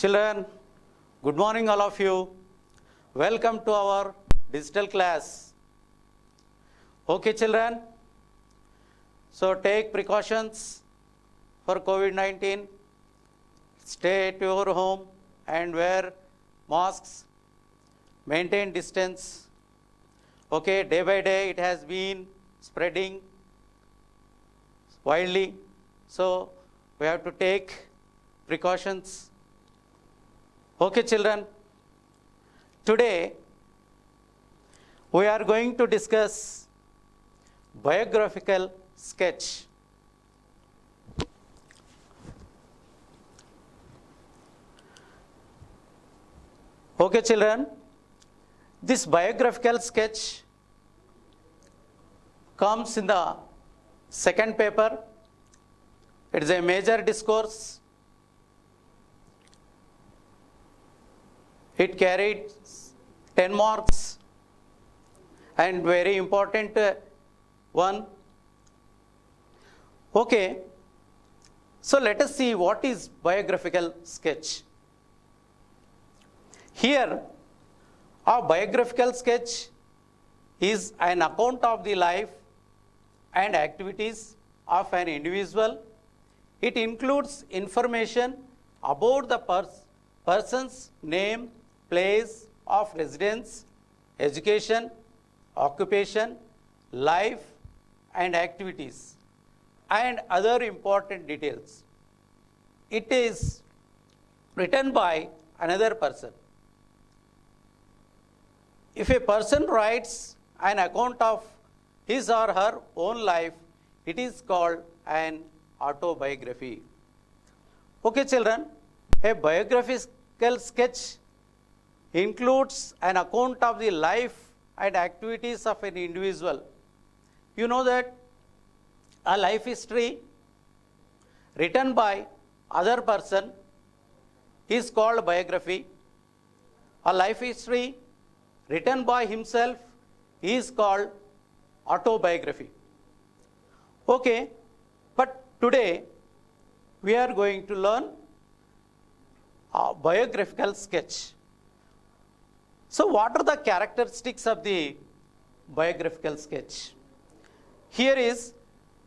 Children, good morning all of you. Welcome to our digital class. Okay children, so take precautions for COVID-19. Stay at your home and wear masks. Maintain distance. Okay, day by day it has been spreading widely. So we have to take precautions. Okay children, today we are going to discuss biographical sketch. Okay children, this biographical sketch comes in the second paper. It is a major discourse. It carried 10 marks and very important one. Okay, so let us see what is biographical sketch. Here, a biographical sketch is an account of the life and activities of an individual. It includes information about the person's name, place of residence, education, occupation, life and activities, and other important details. It is written by another person. If a person writes an account of his or her own life, it is called an autobiography. Okay children, a biographical sketch includes an account of the life and activities of an individual. You know that a life history written by other person is called biography. A life history written by himself is called autobiography. Okay, but today we are going to learn a biographical sketch. So what are the characteristics of the biographical sketch? Here is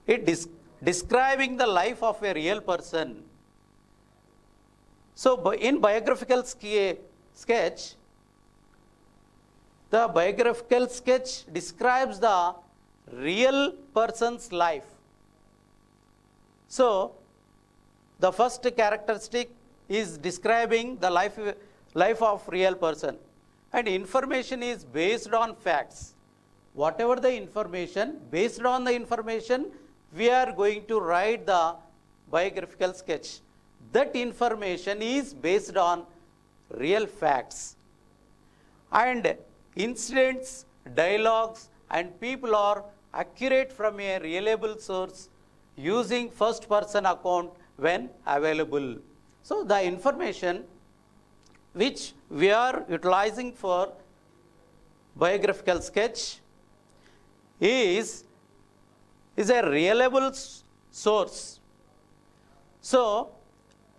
it describing the life of a real person. So in biographical sketch, the biographical sketch describes the real person's life. So the first characteristic is describing the life of real person. And information is based on facts. Whatever the information, based on the information, we are going to write the biographical sketch. That information is based on real facts. And incidents, dialogues, and people are accurate from a reliable source using first person account when available. So the information which we are utilizing for biographical sketch is a reliable source. So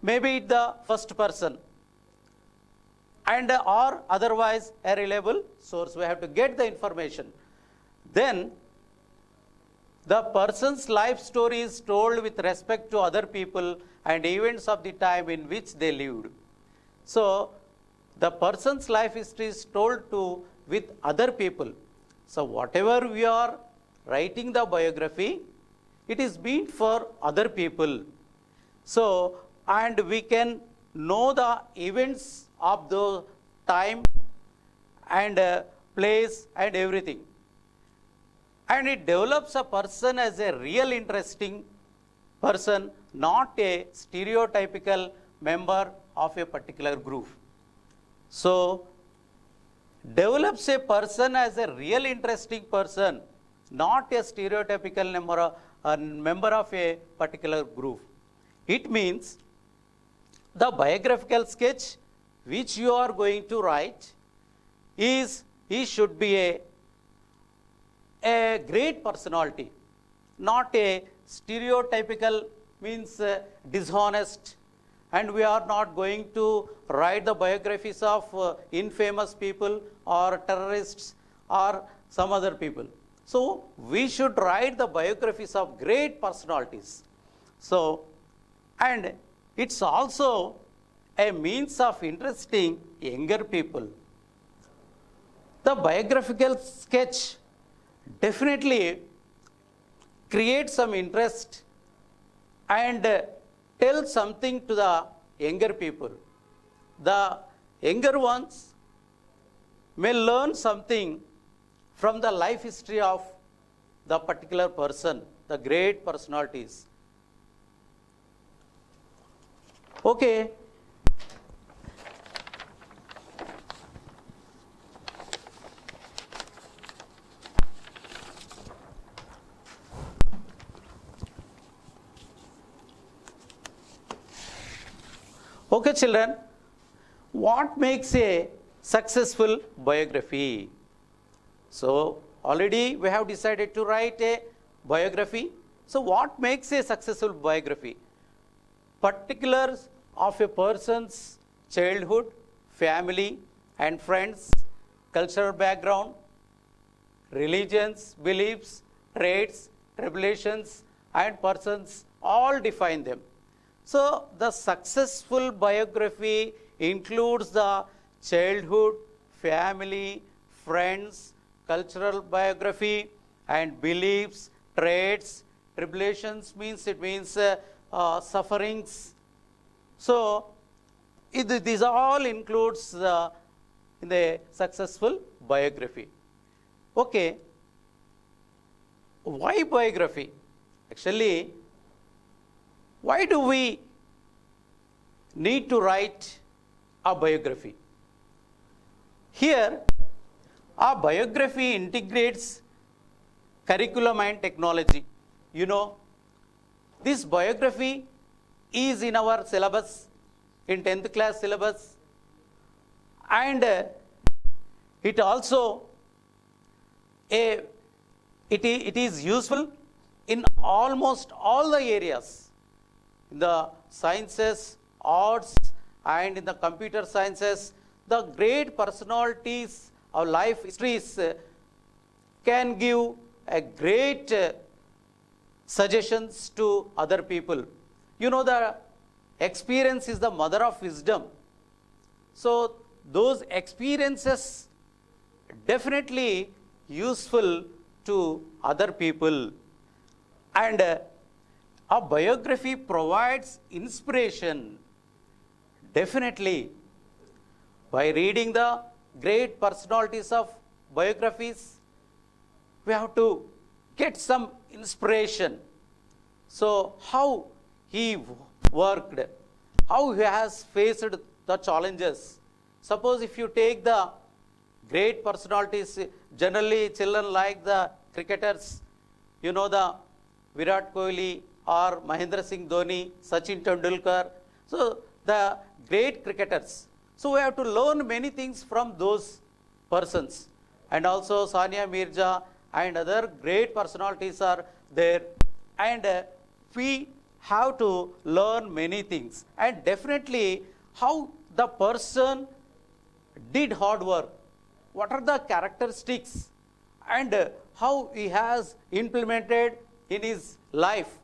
maybe the first person and or otherwise a reliable source. We have to get the information. Then the person's life story is told with respect to other people and events of the time in which they lived. So the person's life history is told with other people. So whatever we are writing the biography, it is meant for other people. So, and we can know the events of the time and place and everything. And it develops a person as a real interesting person, not a stereotypical member of a particular group. So, develops a person as a real interesting person, not a stereotypical member of a particular group. It means the biographical sketch which you are going to write he should be a great personality, not a stereotypical means dishonest and we are not going to write the biographies of infamous people or terrorists or some other people. So we should write the biographies of great personalities. So, and it's also a means of interesting younger people. The biographical sketch definitely creates some interest and tell something to the younger people. The younger ones may learn something from the life history of the particular person, the great personalities. Okay. Okay, children, what makes a successful biography? So, already we have decided to write a biography. So, what makes a successful biography? Particulars of a person's childhood, family and friends, cultural background, religions, beliefs, traits, tribulations and persons all define them. So, the successful biography includes the childhood, family, friends, cultural biography and beliefs, traits, tribulations means sufferings. So, these all includes in the successful biography. Okay, why biography? Actually, why do we need to write a biography? Here, our biography integrates curriculum and technology. You know, this biography is in our syllabus, in 10th class syllabus, and it also it is useful in almost all the areas, in the sciences, arts, and in the computer sciences. The great personalities of life histories can give a great suggestions to other people. You know, the experience is the mother of wisdom. So those experiences definitely useful to other people. And a biography provides inspiration. Definitely, by reading the great personalities of biographies, we have to get some inspiration. So, how he worked, how he has faced the challenges. Suppose if you take the great personalities, generally children like the cricketers, you know, the Virat Kohli or Mahendra Singh Dhoni, Sachin Tendulkar. So, the great cricketers. So, we have to learn many things from those persons. And also Sania Mirza and other great personalities are there. And we have to learn many things. And definitely how the person did hard work, what are the characteristics, and how he has implemented in his life.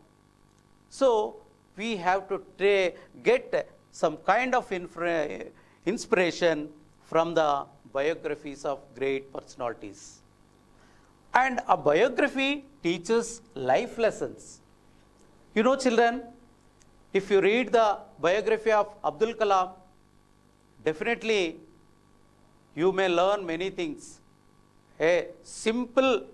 So, we have to get some kind of inspiration from the biographies of great personalities. And a biography teaches life lessons. You know, children, if you read the biography of Abdul Kalam, definitely you may learn many things. A simple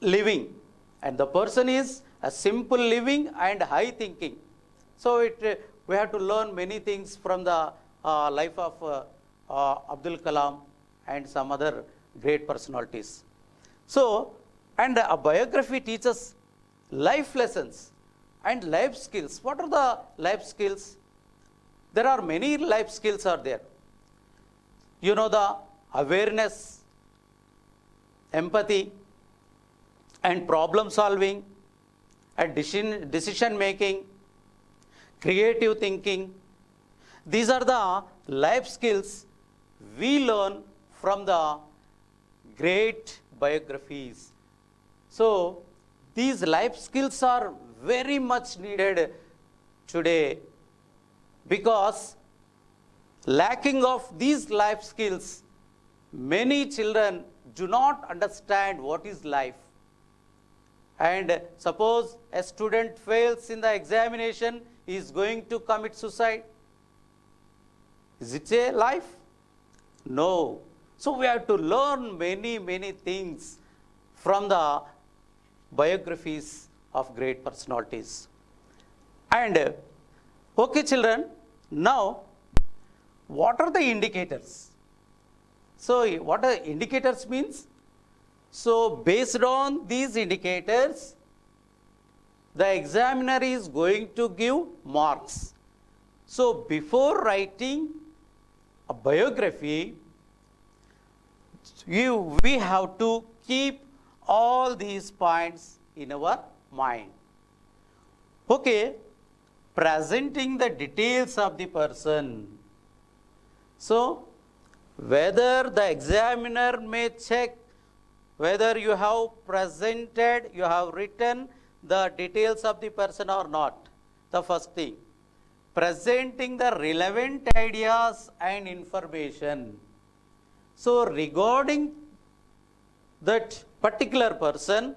living, and the person is a simple living and high thinking. So we have to learn many things from the life of Abdul Kalam and some other great personalities. So, and a biography teaches life lessons and life skills. What are the life skills? There are many life skills are there. You know, the awareness, empathy, and problem solving, and decision making, creative thinking. These are the life skills we learn from the great biographies. So these life skills are very much needed today, because lacking of these life skills, many children do not understand what is life. And suppose a student fails in the examination, he is going to commit suicide. Is it a life? No. So we have to learn many things from the biographies of great personalities. And okay children, now what are the indicators? So what are indicators means? So based on these indicators, the examiner is going to give marks. So before writing a biography, we have to keep all these points in our mind. Okay, presenting the details of the person. So whether the examiner may check whether you have presented, you have written the details of the person or not. The first thing, presenting the relevant ideas and information. So regarding that particular person,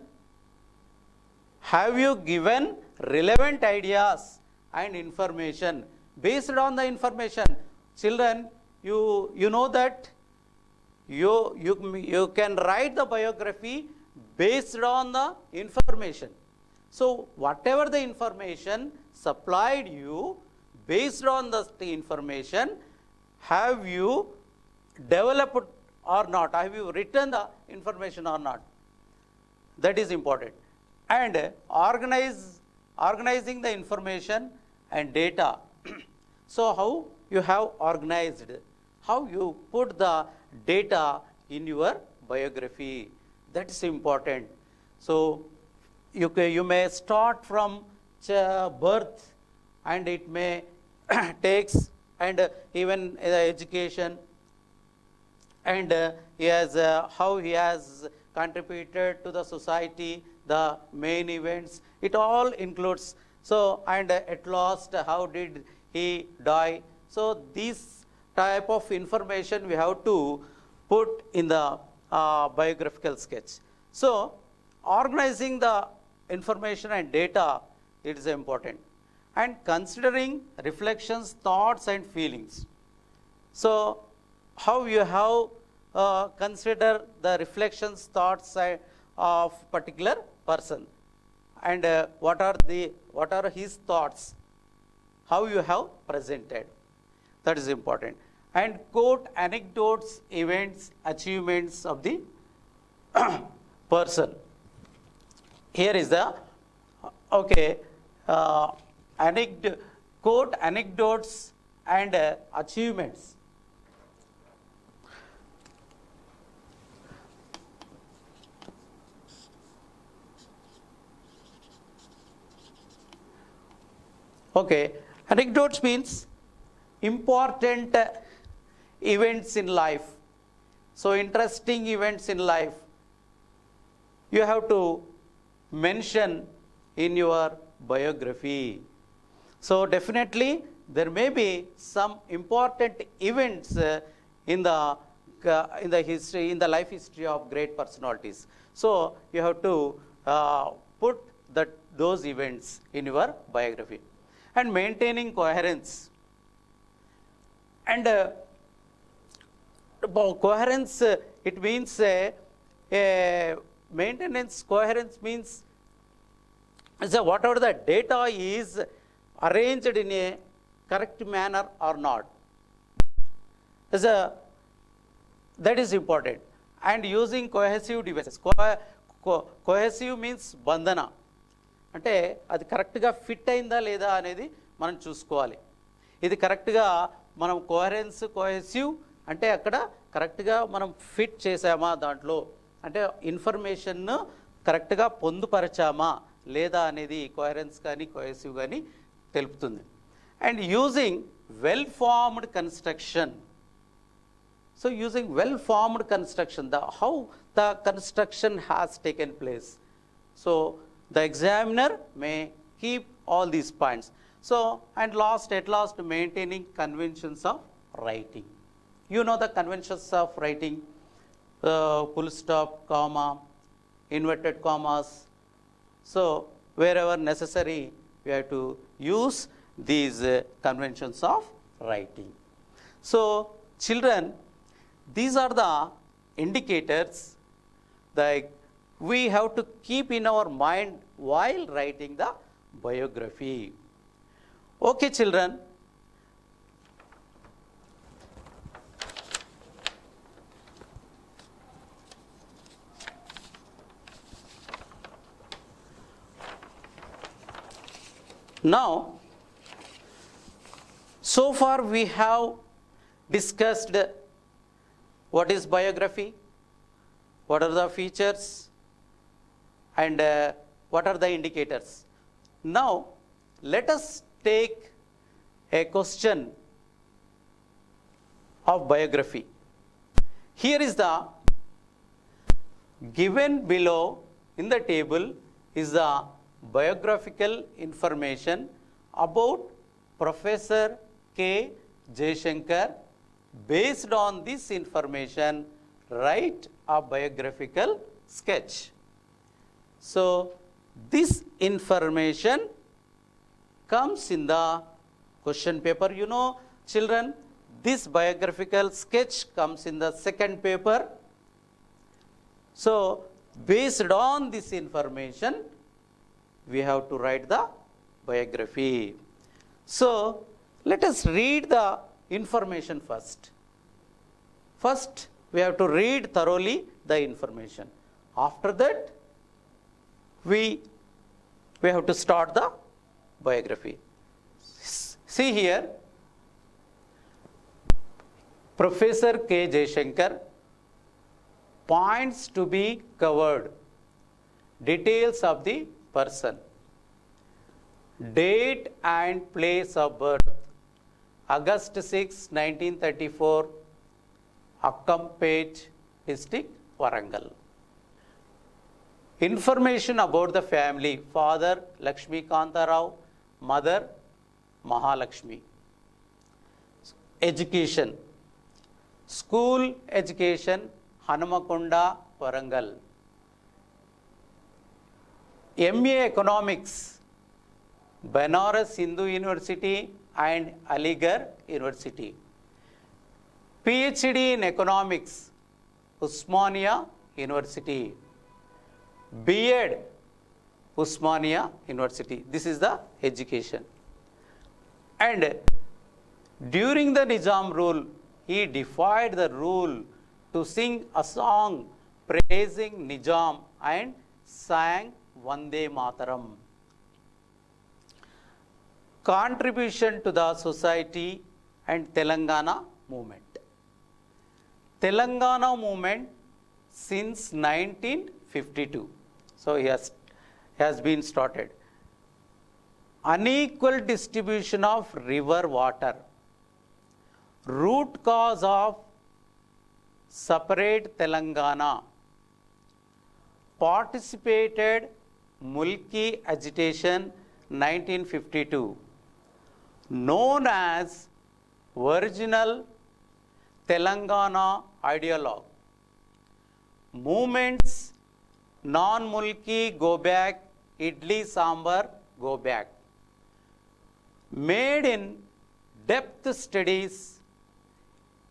have you given relevant ideas and information? Based on the information, children, you know that you can write the biography based on the information. So whatever the information supplied you, based on the information, have you developed or not? Have you written the information or not? That is important. And organizing the information and data. So how you have organized, how you put the data in your biography, that is important. So you may start from birth, and it may takes, and even education, and how he has contributed to the society, the main events, it all includes. So and at last, how did he die? So these type of information we have to put in the biographical sketch. So organizing the information and data, it is important. And considering reflections, thoughts and feelings. So how you have consider the reflections, thoughts of particular person, and what are his thoughts, how you have presented, that is important. And quote anecdotes, events, achievements of the person. Here is the quote anecdotes and achievements. Okay, anecdotes means important events in life. So interesting events in life, you have to mention in your biography. So definitely there may be some important events in the history, in the life history of great personalities. So you have to put those events in your biography. And maintaining coherence. And coherence, it means maintenance. Coherence means whatever the data is arranged in a correct manner or not. That is important. And using cohesive devices. Cohesive means bandhana. అంటే అది కరెక్ట్గా fit అయిందా లేదా అనేది మనం చూసుకోవాలి. ఇది కరెక్ట్గా మనం కోహెసివ్ అంటే అక్కడ కరెక్ట్గా మనం ఫిట్ చేసామా దాంట్లో, అంటే ఇన్ఫర్మేషన్ను కరెక్ట్గా పొందుపరచామా లేదా అనేది కోహెరెన్స్ కానీ కోహెసివ్ కానీ తెలుపుతుంది. and using well-formed construction. So using well-formed construction, how the construction has taken place. So the examiner may keep all these points. So, and at last, maintaining conventions of writing. You know the conventions of writing, full stop, comma, inverted commas. So wherever necessary, we have to use these conventions of writing. So children, these are the indicators that we have to keep in our mind while writing the biography. Okay, children. Now, so far we have discussed what is biography, what are the features, and what are the indicators. Now, let us take a question of biography. Here is the given below in the table is the biographical information about Professor K. Jaishankar. Based on this information, write a biographical sketch. So this information comes in the question paper. You know, children, this biographical sketch comes in the second paper. So based on this information, we have to write the biography. So let us read the information first. First, we have to read thoroughly the information. After that, we have to start the biography. See here, Professor K. Jaishankar, points to be covered, details of the person, date and place of birth, August 6, 1934, Akkampet district, Warangal. Information about the family, father Lakshmi Kanta Rao, mother Mahalakshmi. Education, school education, Hanamakonda, Warangal. MA Economics, Banaras Hindu University and Aligarh University. PhD in Economics, Usmania University. B.Ed, Usmania University. This is the education. And during the Nizam rule, he defied the rule to sing a song praising Nizam and sang Vande Mataram. Contribution to the society and Telangana movement. Telangana movement since 1952. So he has been started. Unequal distribution of river water. Root cause of separate Telangana. Participated Mulki agitation 1952. Known as original Telangana ideologue. Movements non-Mulki go back, Idli Sambar go back. Made in depth studies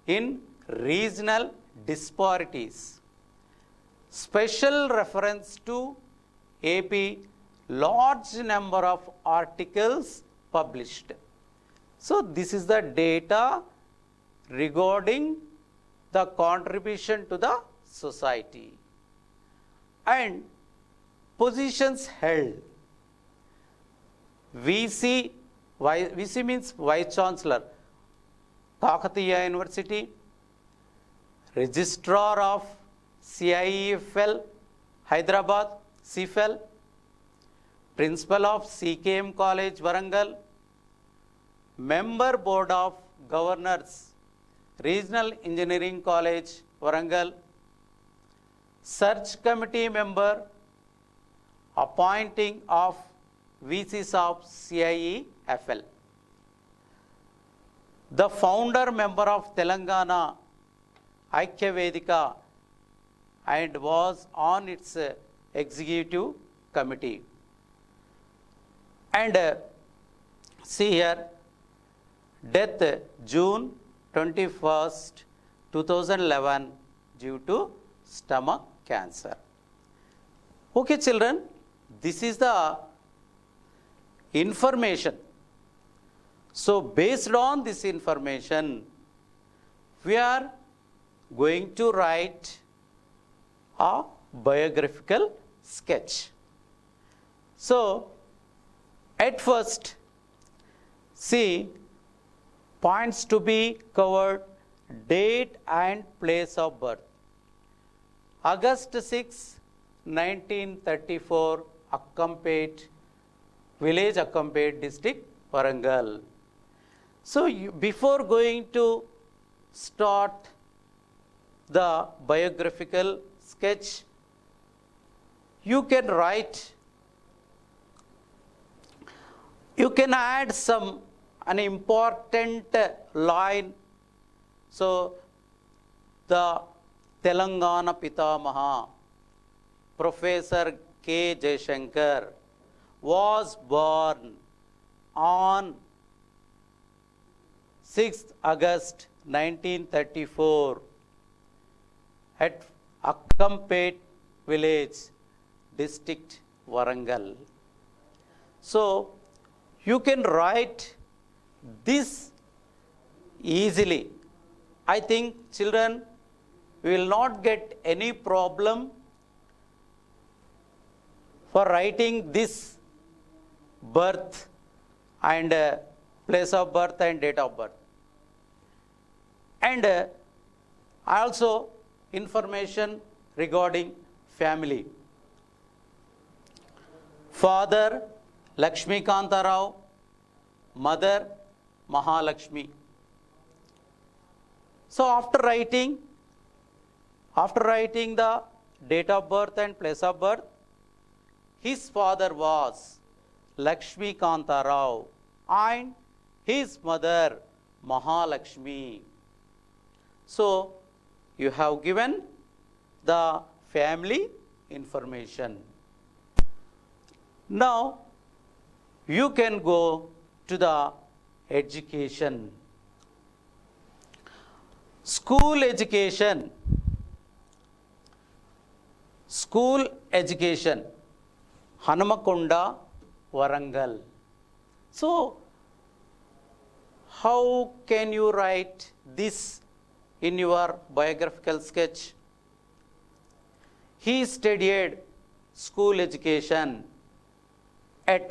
in regional disparities. Special reference to AP, large number of articles published. So this is the data regarding the contribution to the society. And positions held. VC means Vice Chancellor, Kakatiya University, Registrar of CIEFL, Hyderabad, CFL, Principal of CKM College, Warangal, member board of governors, Regional Engineering College, Warangal, search committee member, appointing of VCs of CIEFL. The founder member of Telangana Aikya Vedika and was on its executive committee. And see here, death June 21st, 2011 due to stomach cancer. Okay, children, this is the information. So, based on this information, we are going to write a biographical sketch. So, at first, see, points to be covered, date and place of birth. August 6, 1934, Akkampet, village Akkampet district, Warangal. So, before going to start the biographical sketch, you can write, you can add an important line. So, the Telangana Pitamaha, Professor K. Jaishankar, was born on 6th August 1934 at Akkampet village, district Warangal. So, you can write this easily. I think children will not get any problem for writing this birth and place of birth and date of birth. And also information regarding family. Father Lakshmi Kanta Rao, mother Mahalakshmi. So after writing the date of birth and place of birth, his father was Lakshmi Kanta Rao and his mother Mahalakshmi. So you have given the family information. Now you can go to the education. School education. School education. Hanamakonda, Warangal. So, how can you write this in your biographical sketch? He studied school education at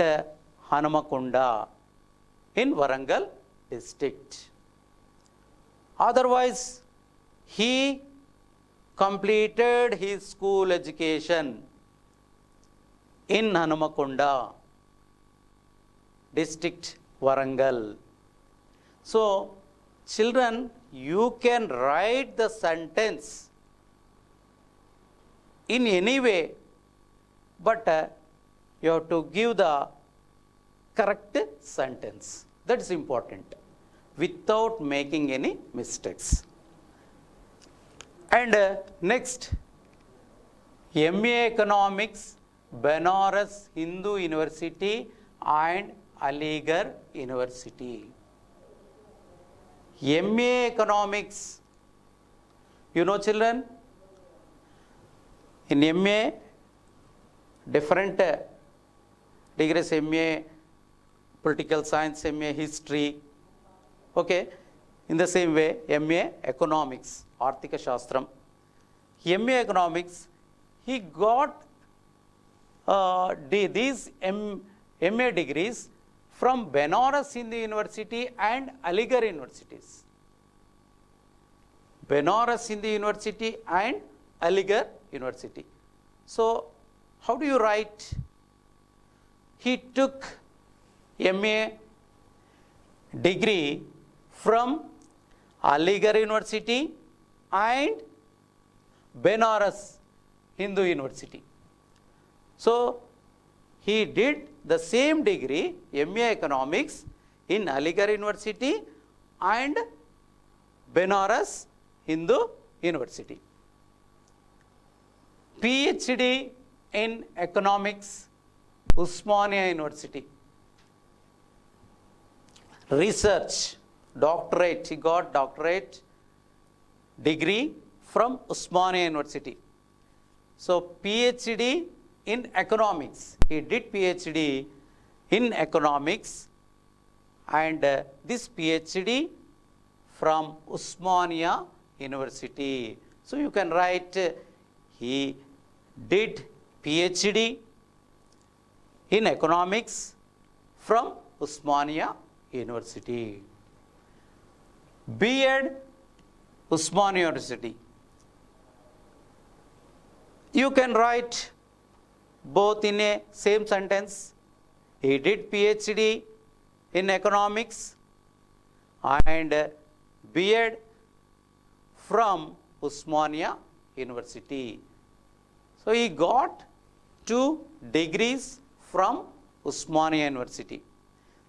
Hanamakonda in Warangal district. Otherwise, he completed his school education in Hanamakonda district, Warangal. So, children, you can write the sentence in any way, but you have to give the correct sentence. That is important, without making any mistakes. And next, MA Economics, Banaras Hindu University and Aligarh University. MA Economics, you know children, in MA, different degrees, MA Political Science, MA History, okay, in the same way, MA Economics, Arthika Shastram. MA Economics, he got these MA degrees from Banaras Hindu University and Aligarh Universities. Banaras Hindu University and Aligarh University. So, how do you write? He took MA degree from Aligarh University and Benares Hindu University. So, he did the same degree, MA Economics, in Aligarh University and Benares Hindu University. PhD in Economics, Osmania University. Research, doctorate, he got doctorate degree from Osmania University. So, PhD in Economics, he did PhD in Economics, and this PhD from Osmania University. So, you can write he did PhD in Economics from Osmania University. B.Ed, Osmania University. You can write both in a same sentence. He did PhD in Economics and B.Ed from Osmania University. So, he got 2 degrees from Osmania University.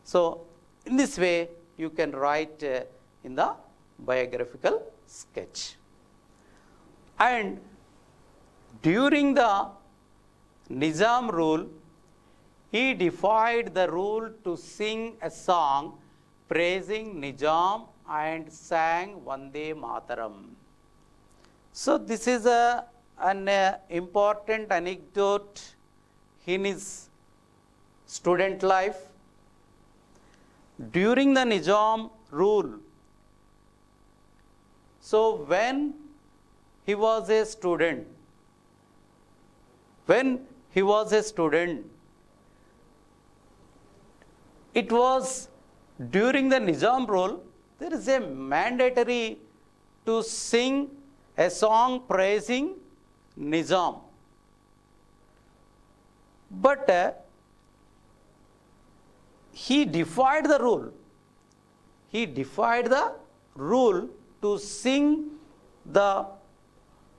So, in this way, you can write in the biographical sketch. And during the Nizam rule, he defied the rule to sing a song praising Nizam and sang Vande Mataram. So, this is an important anecdote in his student life. During the Nizam rule, so when he was a student, it was during the Nizam rule, there is a mandatory to sing a song praising Nizam. But he defied the rule. He defied the rule to sing the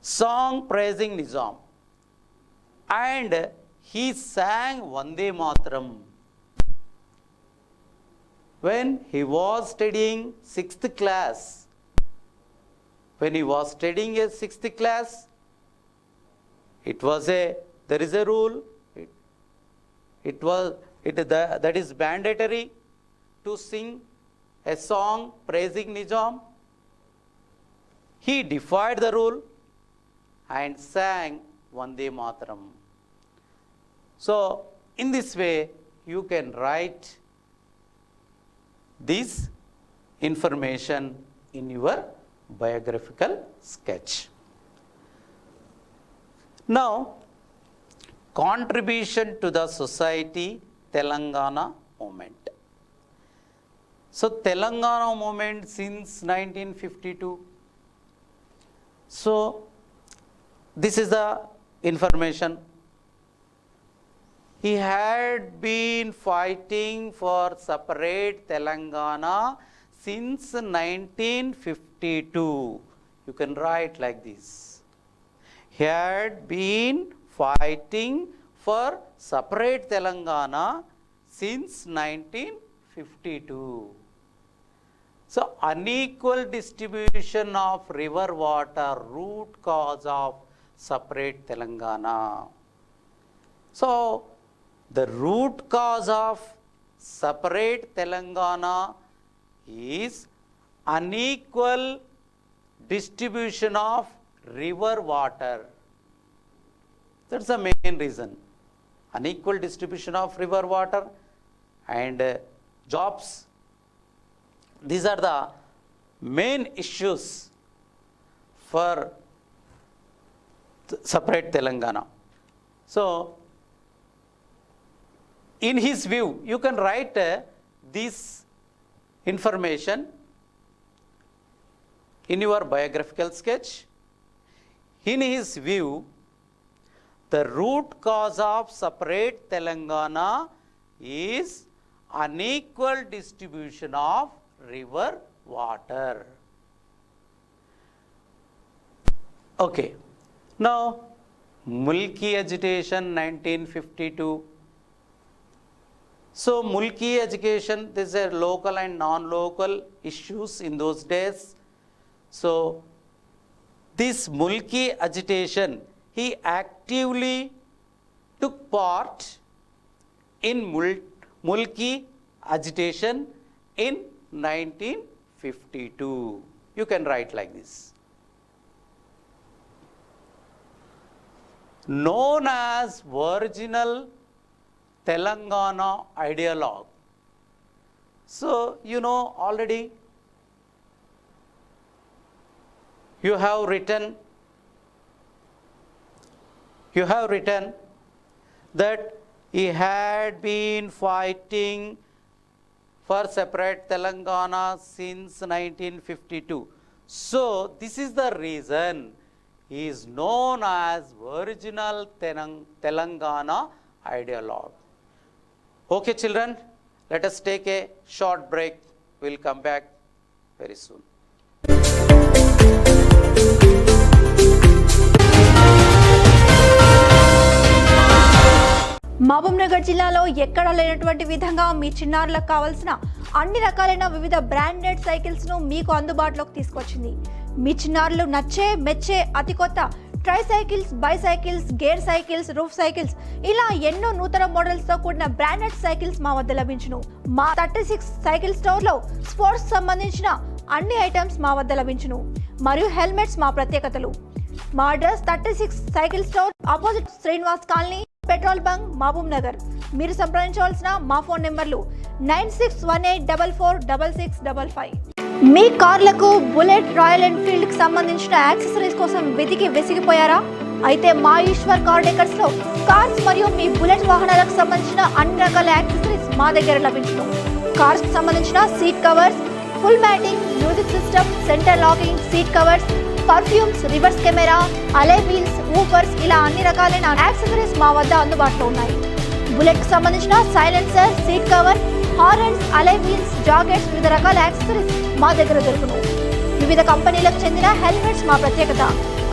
song praising Nizam. And he sang Vande Mataram. When he was studying 6th class, there is a rule, that is mandatory to sing a song praising Nizam. He defied the rule and sang Vande Mataram. So, in this way, you can write this information in your biographical sketch. Now, contribution to the society, Telangana movement. So, Telangana movement since 1952. So, this is the information. He had been fighting for separate Telangana since 1952. You can write like this. He had been fighting for separate Telangana since 1952. So, unequal distribution of river water, root cause of separate Telangana. So, the root cause of separate Telangana is unequal distribution of river water. That's the main reason. Unequal distribution of river water and jobs. These are the main issues for separate Telangana. So, in his view, you can write this information in your biographical sketch. In his view, the root cause of separate Telangana is unequal distribution of river water. Okay, now Mulki agitation 1952. So Mulki agitation, these are local and non-local issues in those days. So this Mulki agitation, he actively took part in Mulki agitation in 1952. You can write like this. Known as original Telangana ideologue. So you know already, you have written that he had been fighting for separate Telangana since 1952. So this is the reason he is known as original Telangana ideologue. Okay children, let us take a short break. We will come back very soon. Mahabubnagar జిల్లాలో ఎక్కడ లేనటువంటి విధంగా మీ చిన్నారులకు కావాల్సిన అన్ని రకాలైన వివిధ branded cycles ను మీకు అందుబాటులోకి తీసుకొచ్చింది. మీ చిన్నారులు నచ్చే మెచ్చే అతి కొత్త try cycles, bicycles, gear cycles, roof cycles ఇలా ఎన్నో నూతన మోడల్స్ తో కూడిన బ్రాండెడ్ సైకిల్స్ మా వద్ద లభించును. మా 36 సైకిల్ స్టోర్ లో స్పోర్ట్స్ సంబంధించిన అన్ని ఐటమ్స్ మా వద్ద లభించును. మరియు హెల్మెట్స్ మా ప్రత్యేకతలు. మా address 36 cycle store, opposite Srinivas colony, petrol bunk, Mahabubnagar. మీరు సంప్రదించవలసిన మా ఫోన్ నెంబర్లు 9618446655. మీ కార్లకు బుల్లెట్, రాయల్ ఎన్ఫీల్డ్ కి సంబంధించిన యాక్సెసరీస్ కోసం వెతికి విసిగిపోయారా? అయితే మా ఈశ్వర్ కార్ డెకర్స్ లో కార్స్ మరియు మీ బుల్లెట్ వాహనాలకు సంబంధించిన అన్ని రకాల యాక్సెసరీస్ మా దగ్గర లభించును. కార్స్ కి సంబంధించిన seat covers, full matting, music system, centre locking, seat covers, perfumes, reverse camera, alloy wheels, woofers ఇలా అన్ని రకాలైన యాక్సెసరీస్ మా వద్ద అందుబాటులో ఉన్నాయి. బుల్లెట్ కి సంబంధించిన సైలెన్సర్, సీట్ కవర్, హార్న్స్, అలై వీల్స్, జాకెట్స్, వివిధ రకాల యాక్సెసరీస్ మా దగ్గర దొరుకును. వివిధ కంపెనీలకు చెందిన హెల్మెట్స్ మా ప్రత్యేకత.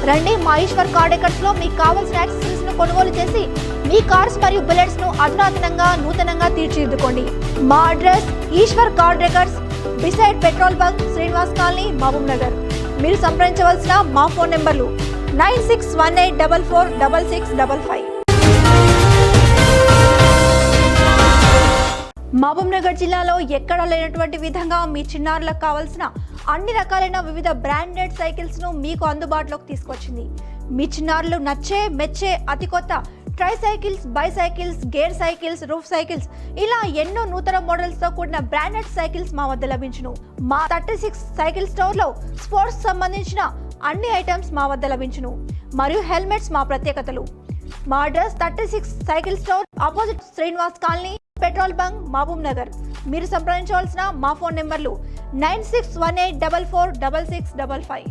రండి, మా ఈశ్వర్ కార్ డెకర్స్ లో మీకు కావాల్సిన యాక్సెసరీస్ ను కొనుగోలు చేసి మీ కార్స్ మరియు బుల్లెట్స్ ను అధునాతనంగా, నూతనంగా తీర్చిదిద్దుకోండి. మా address Eshwar car decors, beside petrol bunk, Srinivas colony, Mahabubnagar. మీరు సంప్రదించవలసిన మా ఫోన్ నెంబర్లు 9618446655. మహబూబ్ నగర్ జిల్లాలో ఎక్కడ లేనటువంటి విధంగా మీ చిన్నారులకు కావాల్సిన అన్ని రకాలైన వివిధ బ్రాండెడ్ సైకిల్స్ ను మీకు అందుబాటులోకి తీసుకొచ్చింది. మీ చిన్నారులు నచ్చే మెచ్చే అతి కొత్త try cycles, bicycles, gear cycles, roof cycles ఇలా ఎన్నో నూతన మోడల్స్ తో కూడిన బ్రాండెడ్ సైకిల్స్ మా వద్ద లభించును. మా 36 సైకిల్ స్టోర్ లో స్పోర్ట్స్ సంబంధించిన అన్ని ఐటమ్స్ మా వద్ద లభించును. మరియు హెల్మెట్స్ మా ప్రత్యేకతలు. మా address 36 cycle store, opposite Srinivas colony, petrol bunk, Mahabubnagar. మీరు సంప్రదించవలసిన మా ఫోన్ నెంబర్లు 9618446655.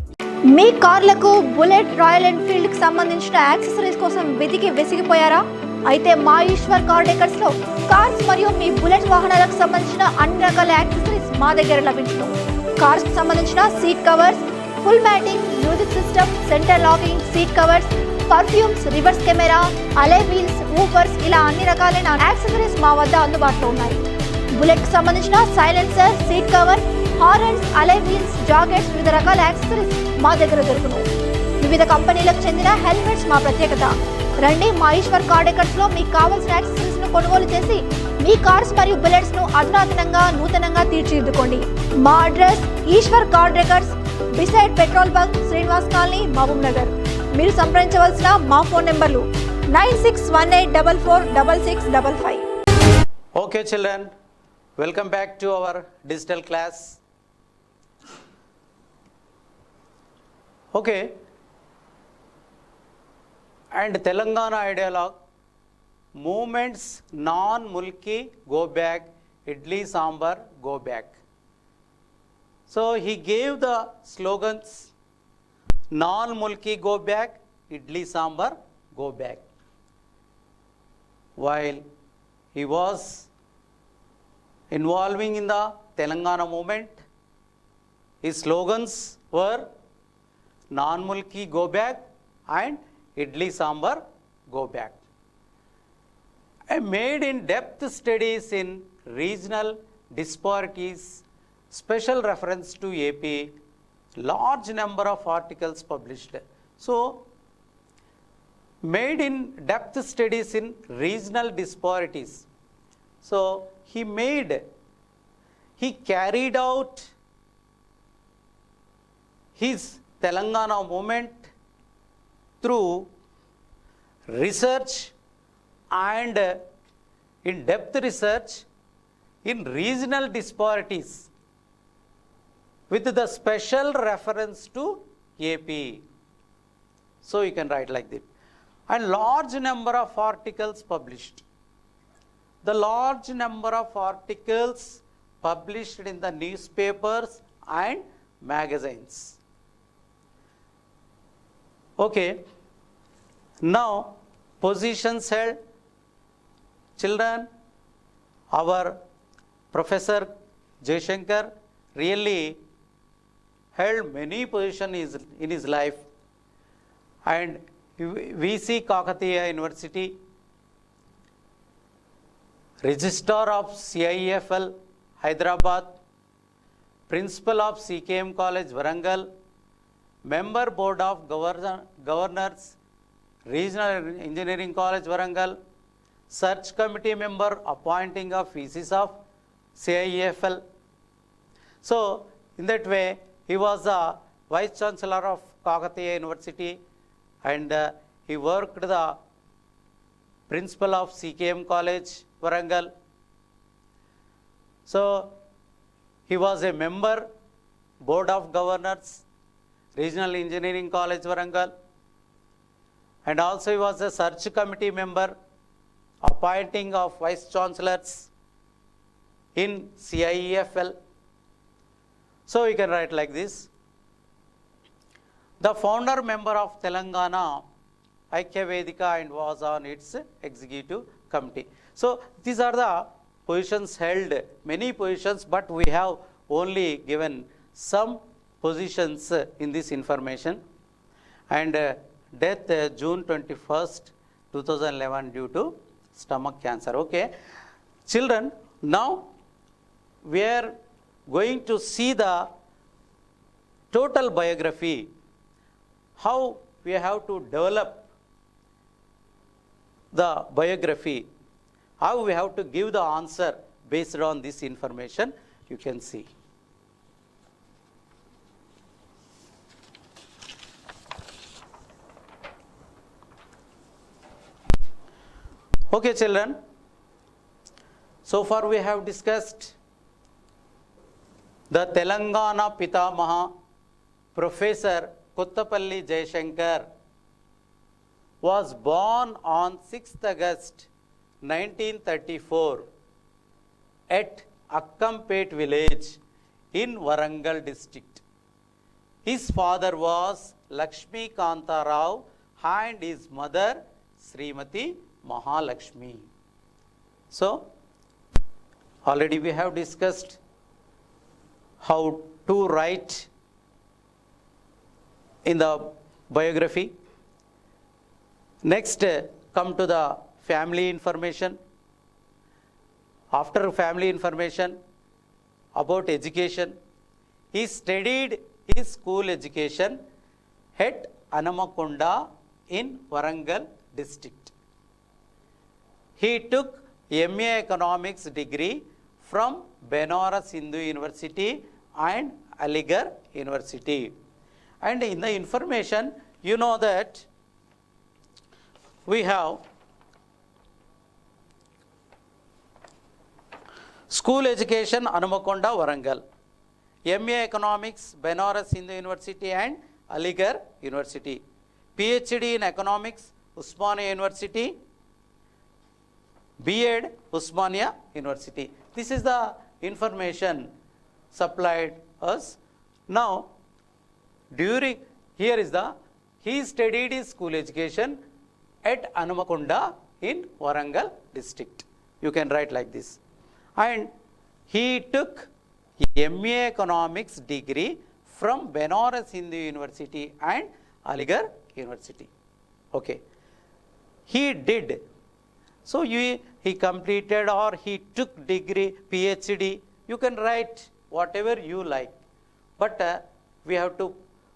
మీ కార్లకు బుల్లెట్, రాయల్ ఎన్ఫీల్డ్ కి సంబంధించిన యాక్సెసరీస్ కోసం వెతికి విసిగిపోయారా? అయితే మా ఈశ్వర్ కార్ డెకర్స్ లో కార్స్ మరియు మీ బుల్లెట్ వాహనాలకు సంబంధించిన అన్ని రకాల యాక్సెసరీస్ మా దగ్గర లభించును. కార్స్ కి సంబంధించిన seat covers, full matting, music system, centre locking, seat covers, perfumes, reverse camera, alloy wheels, woofers ఇలా అన్ని రకాలైన యాక్సెసరీస్ మా వద్ద అందుబాటులో ఉన్నాయి. బుల్లెట్ కి సంబంధించిన సైలెన్సర్, సీట్ కవర్, హార్న్స్, అలై వీల్స్, జాకెట్స్, వివిధ రకాల యాక్సెసరీస్ మా దగ్గర దొరుకును. వివిధ కంపెనీలకు చెందిన హెల్మెట్స్ మా ప్రత్యేకత. రండి, మా ఈశ్వర్ కార్ డెకర్స్ లో మీకు కావాల్సిన యాక్సెసరీస్ ను కొనుగోలు చేసి మీ కార్స్ మరియు బుల్లెట్స్ ను అధునాతనంగా, నూతనంగా తీర్చిదిద్దుకోండి. మా address Eshwar car decors, beside petrol bunk, Srinivas colony, Mahabubnagar. మీరు సంప్రదించవలసిన మా ఫోన్ నెంబర్లు 9618446655. Okay children, welcome back to our digital class. Okay, and Telangana ideologue, movements non-mulki go back, idli sambar go back. So he gave the slogans non-mulki go back, idli sambar go back. While he was involving in the Telangana movement. His slogans were Naan Mulki Go Back and Idli Sambar Go Back. And made in-depth studies in regional disparities, special reference to AP, large number of articles published. So, made in-depth studies in regional disparities. So, he carried out his Telangana movement through research and in-depth research in regional disparities with the special reference to AP. So you can write like this. And large number of articles published. The large number of articles published in the newspapers and magazines. Okay. Now, positions held. Children, our Professor Jaishankar really held many positions in his life. And VC Kakatiya University, Registrar of CIFL Hyderabad, Principal of CKM College Warangal, Member Board of Governors, Regional Engineering College Warangal, Search Committee Member appointing of VCs of CIFL. So, in that way, he was the Vice Chancellor of Kakatiya University and he worked the Principal of CKM College Warangal. So, he was a member, Board of Governors, Regional Engineering College Warangal, and also he was a Search Committee member, appointing of Vice Chancellors in CIFL. So, you can write like this. The founder member of Telangana Aikya Vedika and was on its executive committee. So, these are the positions held, many positions, but we have only given some positions in this information. And death June 21st, 2011 due to stomach cancer. Okay. Children, now we are going to see the total biography, how we have to develop the biography, how we have to give the answer based on this information. You can see. Okay, children. So far we have discussed the Telangana Pitamaha, Professor Kottapalli Jaishankar, was born on 6th August 1934 at Akkampet village in Warangal district. His father was Lakshmi Kanta Rao and his mother Srimati Mahalakshmi. So, already we have discussed how to write in the biography. Next, come to the family information. After family information, about education, he studied his school education at Anamakonda in Warangal district. He took MA Economics degree from Benares Hindu University and Aligarh University. And in the information, you know that we have school education Anamakonda Warangal, MA Economics Benares Hindu University and Aligarh University, PhD in Economics Usmania University, B.Ed Usmania University. This is the information supplied us. Now, he studied his school education at Anamakonda in Warangal district. You can write like this. And He took MA Economics degree from Benares Hindu University and Aligarh University. Okay. He did. So he completed or he took degree, PhD. You can write whatever you like. But we have to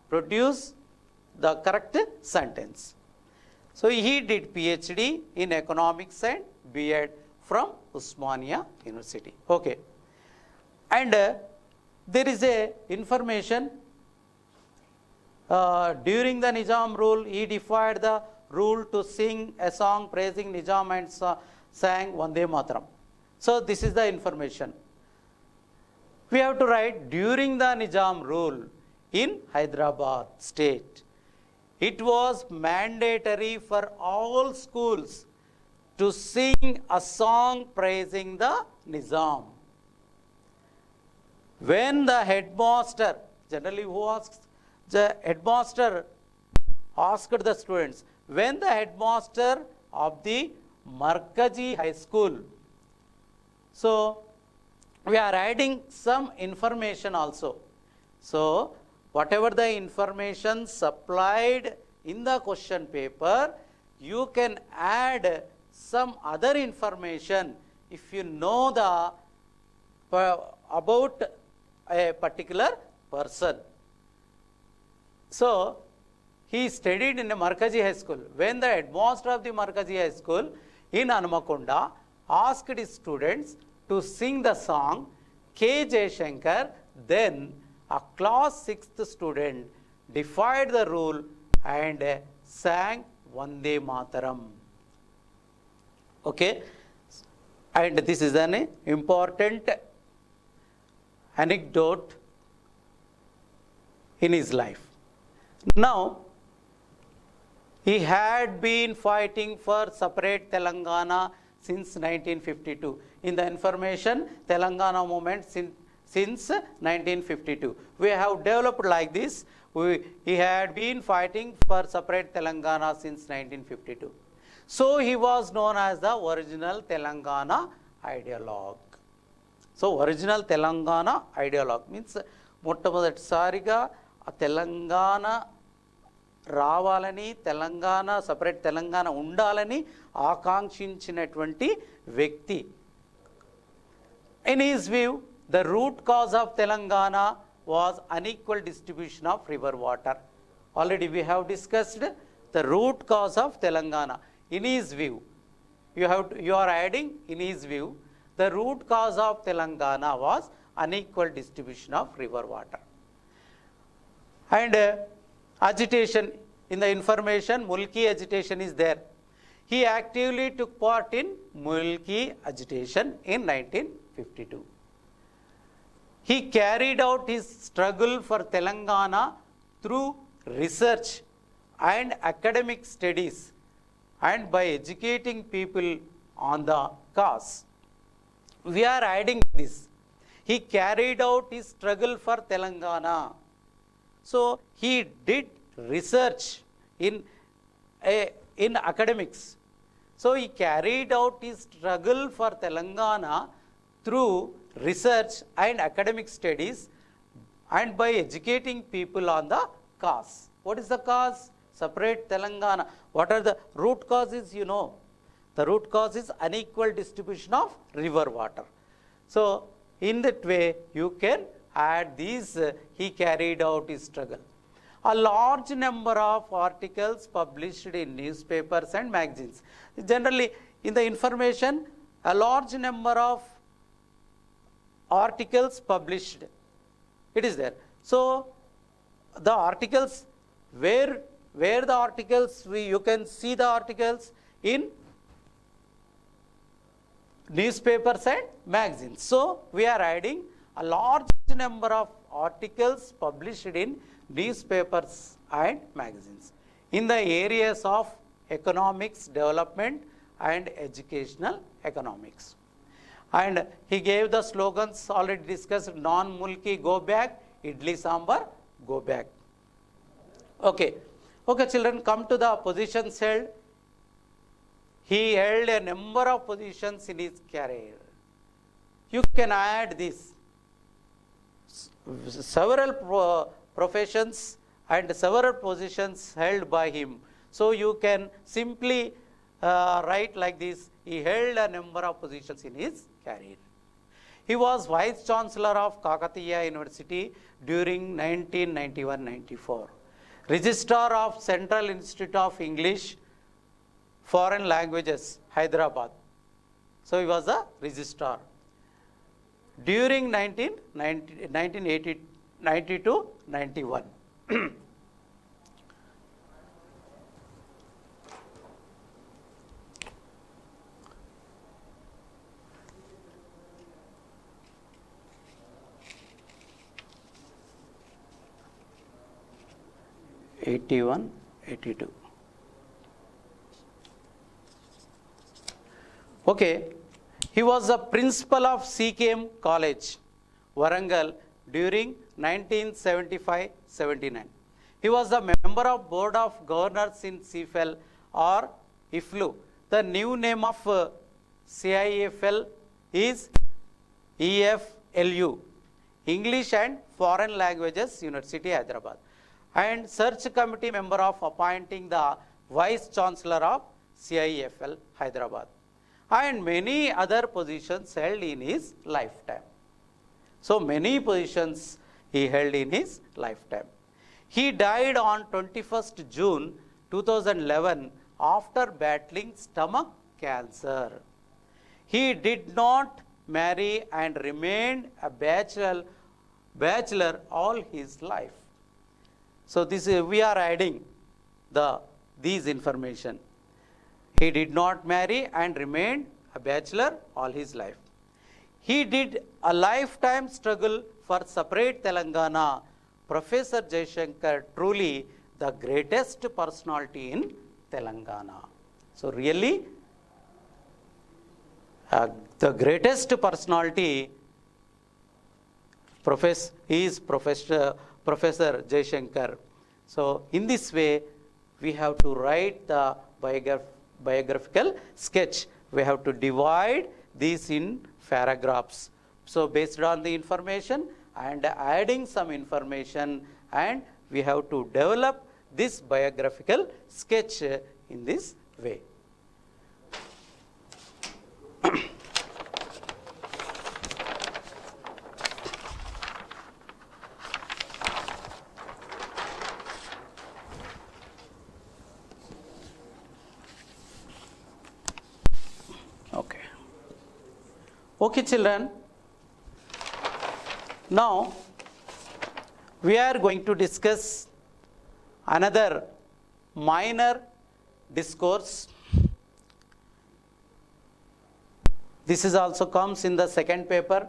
produce the correct sentence. So he did PhD in economics and B.Ed from Osmania University. Okay. And there is a information during the Nizam rule, he defied the rule to sing a song praising Nizam and sang Vande Mataram. So this is the information. We have to write during the Nizam rule in Hyderabad state. It was mandatory for all schools to sing a song praising the Nizam. When the headmaster, generally who asks? The headmaster asked the students, when the headmaster of the Markaji High School. So we are adding some information also. So whatever the information supplied in the question paper, you can add some other information if you know the about a particular person. So he studied in the Markaji High School. When the headmaster of the Markaji High School in Hanamakunda asked his students to sing the song K. Jayashankar, then a class 6th student defied the rule and sang Vande Mataram. Okay. And this is an important anecdote in his life. Now, he had been fighting for separate Telangana since 1952. In the information, Telangana movement since 1952. We have developed like this. He had been fighting for separate Telangana since 1952. So he was known as the original Telangana ideologue. So original Telangana ideologue means మొట్టమొదటిసారిగా తెలంగాణ రావాలని, Telangana separate Telangana ఉండాలని ఆకాంక్షించినటువంటి వ్యక్తి. In his view, the root cause of Telangana was unequal distribution of river water. Already we have discussed the root cause of Telangana. In his view, you are adding in his view, the root cause of Telangana was unequal distribution of river water. And agitation, in the information, Mulki agitation is there. He actively took part in Mulki agitation in 1952. He carried out his struggle for Telangana through research and academic studies and by educating people on the cause. We are adding this. He carried out his struggle for Telangana. So he did research in academics. So he carried out his struggle for Telangana through research and academic studies and by educating people on the cause. What is the cause? Separate Telangana. What are the root causes? You know, the root cause is unequal distribution of river water. So in that way, you can add these, he carried out his struggle. A large number of articles published in newspapers and magazines. Generally, in the information, a large number of articles published. It is there. So the articles, where the articles, you can see the articles in newspapers and magazines. So we are adding a large number of articles published in newspapers and magazines in the areas of economics, development and educational economics. And he gave the slogans already discussed: non-mulki go back, idli sambar go back. Okay, children, come to the positions held. He held a number of positions in his career. you can add this several professions and several positions held by him. So you can simply write like this: he held a number of positions in his career. He was Vice Chancellor of Kakatiya University during 1991-94, Registrar of Central Institute of English Foreign Languages, Hyderabad. So he was a registrar during 1992-91. Okay, he was the principal of CKM College, Warangal during 1975-79. He was a member of Board of Governors in CIFL or IFLU. The new name of CIFL is EFLU, English and Foreign Languages University, Hyderabad, and search committee member of appointing the Vice Chancellor of CIFL, Hyderabad, and many other positions held in his lifetime. So many positions he held in his lifetime. He died on 21st June 2011 after battling stomach cancer. He did not marry and remained a bachelor all his life. So this we are adding these information. He did not marry and remained a bachelor all his life. He did a lifetime struggle for separate Telangana. Professor Jaishankar, truly the greatest personality in Telangana. So really, the greatest personality is Professor Jaishankar. So in this way, we have to write the biographical sketch. We have to divide these in paragraphs. So based on the information and adding some information, and we have to develop this biographical sketch in this way. Okay, children. Now we are going to discuss another minor discourse. This is also comes in the second paper,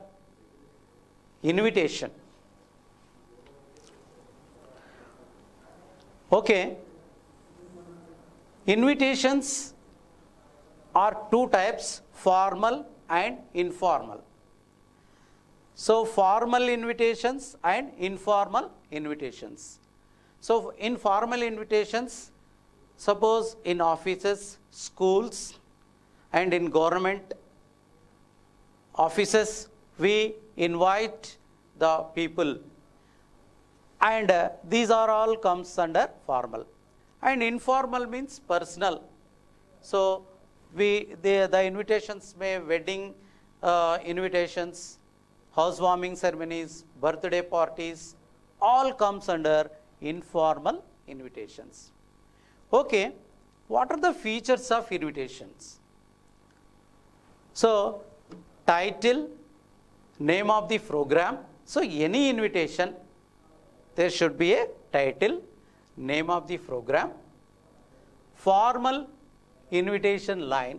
invitation. Okay, invitations are two types, formal and informal. So formal invitations and informal invitations. So informal invitations, suppose in offices, schools, and in government offices, we invite the people, and these are all comes under formal. And informal means personal. So the invitations may wedding invitations, housewarming ceremonies, birthday parties, all comes under informal invitations. Okay, what are the features of invitations? So title, name of the program. So any invitation, there should be a title, name of the program, formal invitation line.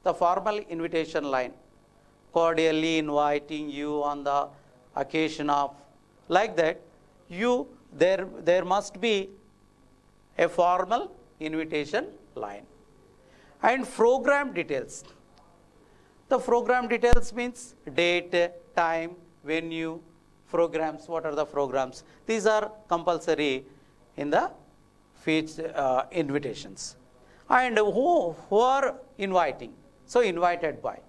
The formal invitation line, cordially inviting you on the occasion of, like that, there must be a formal invitation line. And program details. The program details means date, time, venue, programs. What are the programs? These are compulsory in the invitations. And who are inviting? So invited by.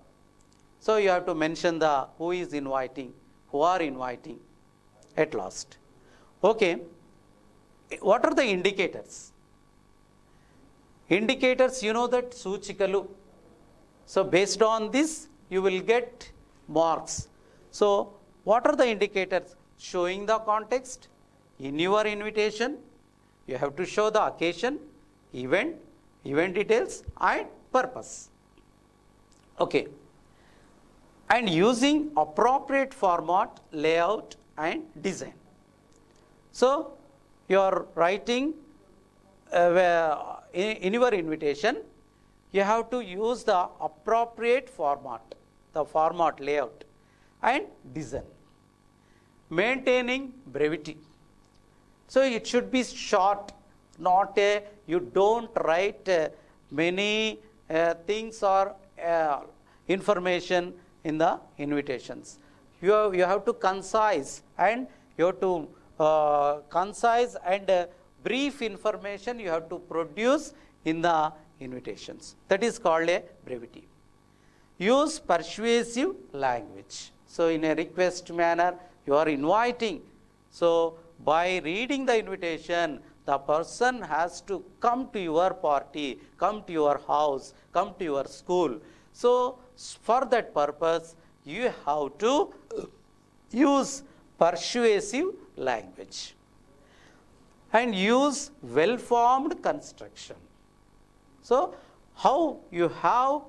So you have to mention the who is inviting, who are inviting at last. Okay. What are the indicators? Indicators, you know that Suchikalu. So based on this, you will get marks. So what are the indicators? Showing the context in your invitation. You have to show the occasion, event details and purpose. Okay. And using appropriate format, layout and design. So you are writing in your invitation, you have to use the appropriate format, the format, layout and design. Maintaining brevity. So it should be short, not you don't write many things or information in the invitations. You have to concise and you have to concise and brief information you have to produce in the invitations. That is called a brevity. Use persuasive language. So in a request manner, you are inviting. So by reading the invitation, the person has to come to your party, come to your house, come to your school. So for that purpose, you have to use persuasive language and use well-formed construction. So how you have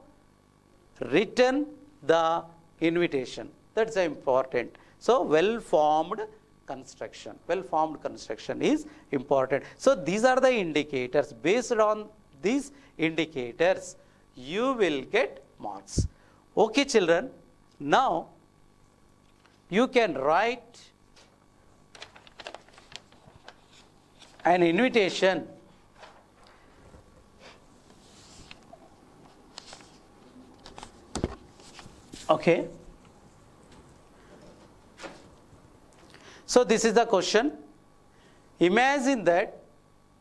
written the invitation, that's important. So well-formed construction. Well-formed construction is important. So these are the indicators. Based on these indicators, you will get marks. Okay, children. Now you can write an invitation okay. So this is the question. Imagine that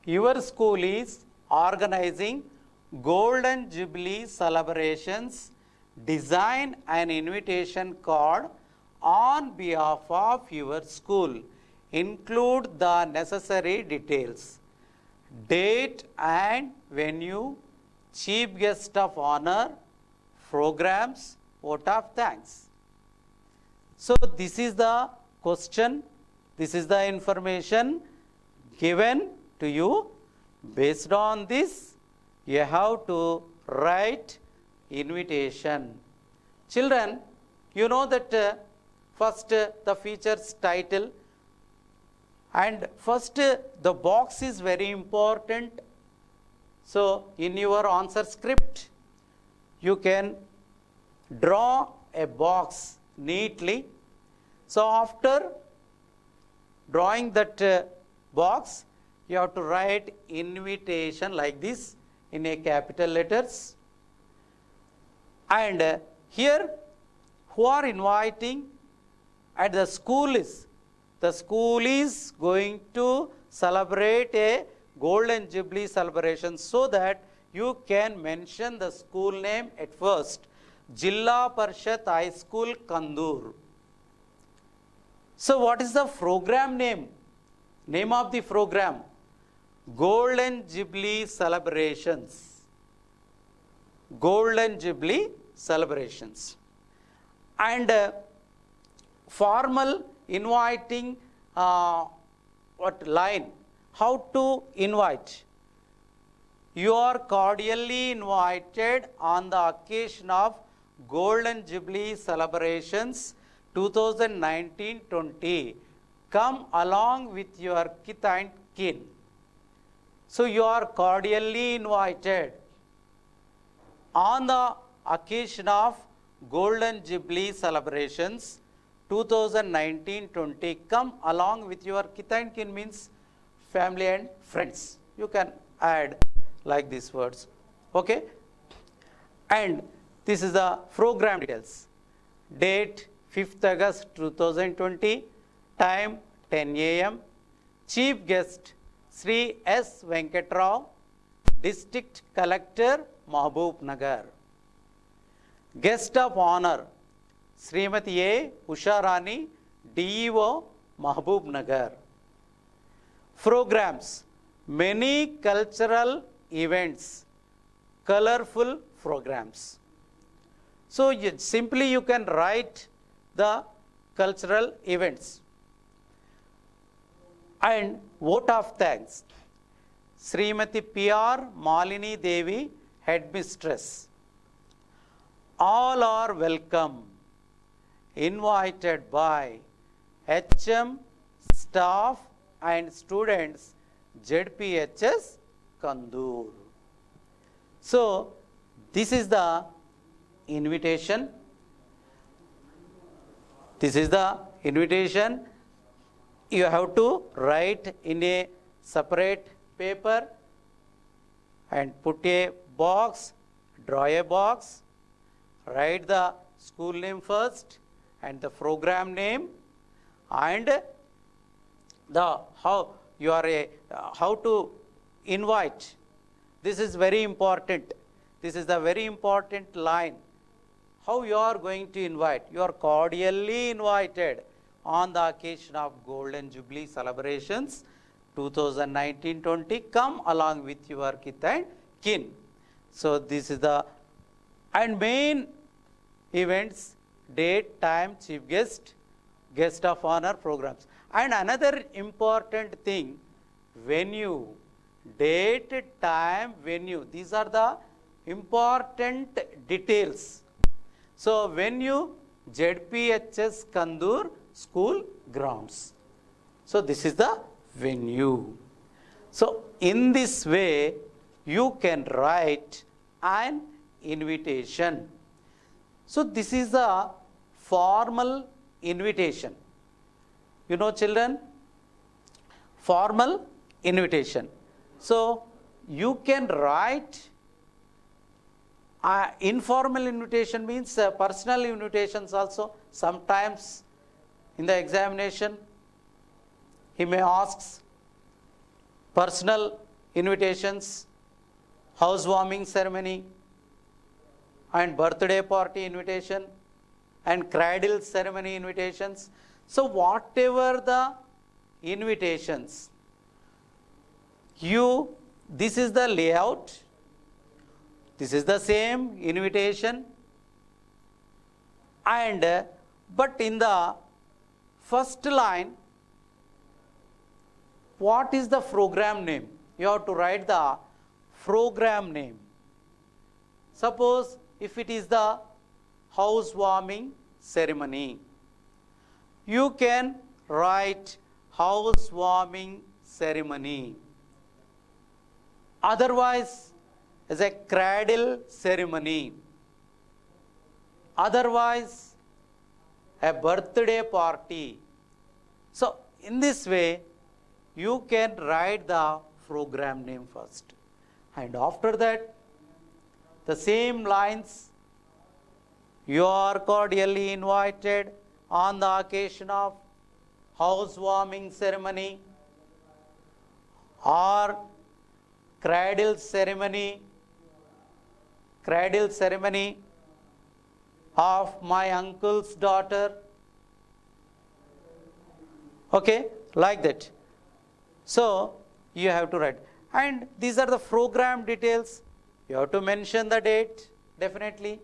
your school is organizing Golden Jubilee celebrations. Design an invitation card on behalf of your school. Include the necessary details. Date and venue, chief guest of honor, programs, vote of thanks. So this is the question. This is the information given to you. Based on this, you have to write invitation. Children, you know that first the features title and first the box is very important. So in your answer script, you can draw a box neatly. So after drawing that box, you have to write invitation like this in a capital letters. And here, who are inviting at the school is going to celebrate a Golden Jubilee celebration, so that you can mention the school name at first. Jilla Parishad High School, Kandur. So what is the program name? Name of the program? Golden Jubilee Celebrations. Golden Jubilee Celebrations. And formal inviting what line? How to invite? You are cordially invited on the occasion of Golden Jubilee Celebrations 2019-20. Come along with your kith and kin. So you are cordially invited on the occasion of Golden Jubilee Celebrations 2019-20. Come along with your kith and kin means family and friends. You can add like these words. Okay. And this is the program details. Date 5th August 2020. Time 10 a.m. Chief guest Sri S. Venkatrao, District Collector, Mahbub Nagar. Guest of honor Srimati A. Usharani, DEO, Mahbub Nagar. Programs, many cultural events, colorful programs. So simply you can write the cultural events. And vote of thanks, Srimati P.R. Malini Devi, Headmistress. All are welcome, invited by HM, staff and students, ZPHS Kandur. So this is the invitation. This is the invitation. You have to write in a separate paper and put a box, draw a box, write the school name first and the program name and the how you are how to invite. This is very important. This is the very important line. How you are going to invite? You are cordially invited on the occasion of Golden Jubilee celebrations 2019-20. Come along with your kith and kin. So this is the and main events, date, time, chief guest, guest of honor programs. And another important thing, venue, date, time, venue. These are the important details. So venue, ZPHS Kandur school grounds. So this is the venue. So in this way, you can write an invitation. So this is a formal invitation. You know, children, formal invitation. So you can write informal invitation means personal invitations also. Sometimes in the examination, he may ask personal invitations, housewarming ceremony, and birthday party invitation, and cradle ceremony invitations. So whatever the invitations, this is the layout, this is the same invitation, and but in the first line, what is the program name? You have to write the program name. Suppose if it is the housewarming ceremony, you can write housewarming ceremony. Otherwise, as a cradle ceremony. Otherwise, a birthday party. So in this way, you can write the program name first. And after that, the same lines, you are cordially invited on the occasion of housewarming ceremony or cradle ceremony of my uncle's daughter. Okay, like that. So you have to write. And these are the program details. You have to mention the date, definitely.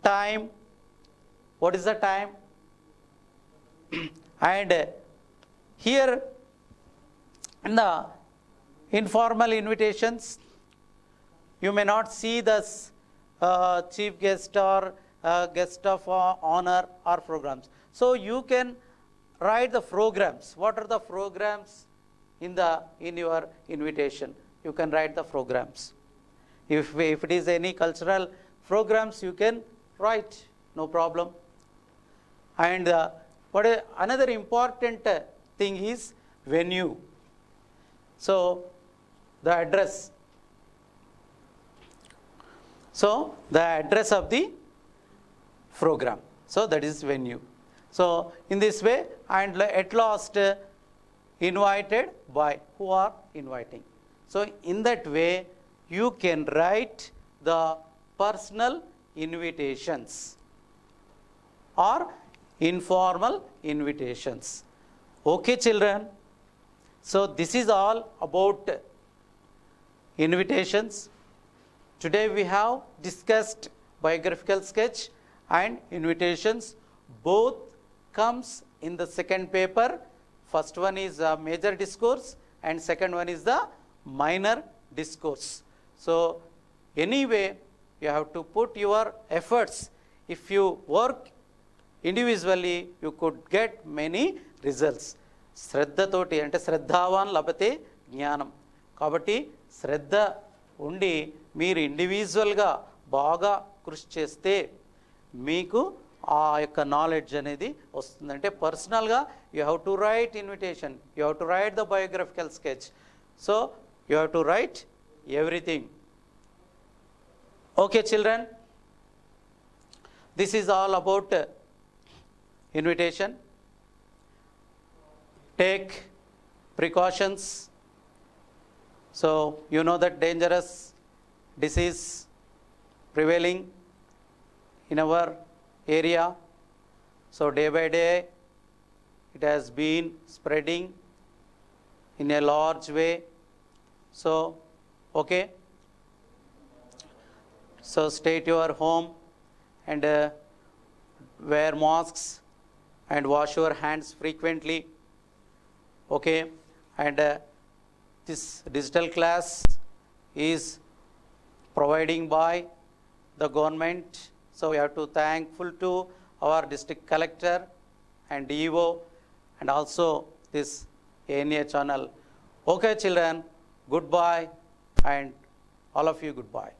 Time. What is the time? And here in the informal invitations, you may not see the chief guest or guest of honor or programs. So you can write the programs. What are the programs in your invitation? You can write the programs. If it is any cultural programs, you can write, no problem. And another important thing is venue. So the address. So the address of the program. So that is venue. So in this way, and at last, invited by, who are inviting. So in that way, you can write the personal invitations. or informal invitations. Okay, children. So this is all about invitations. Today we have discussed biographical sketch and invitations. Both comes in the second paper. First one is a major discourse and second one is the minor discourse. So anyway, you have to put your efforts. If you work individually, you could get many results. శ్రద్ధతోటి అంటే శ్రద్ధావాన్ లభతే జ్ఞానం. కాబట్టి శ్రద్ధ ఉండి మీరు ఇండివిజువల్గా బాగా కృషి చేస్తే మీకు ఆ యొక్క నాలెడ్జ్ అనేది వస్తుంది. అంటే పర్సనల్గా you have to right invitation, you have to right the biographical sketch. So you have to right everything. Okay, children, this is all about invitation. Take precautions. So you know that dangerous disease prevailing in our area. So day by day it has been spreading in a large way. So okay, so stay at your home and wear masks and wash your hands frequently. Okay, and this digital class is providing by the government. So we have to thankful to our district collector and DEO and also this ANA channel. Okay, children, goodbye, and all of you goodbye.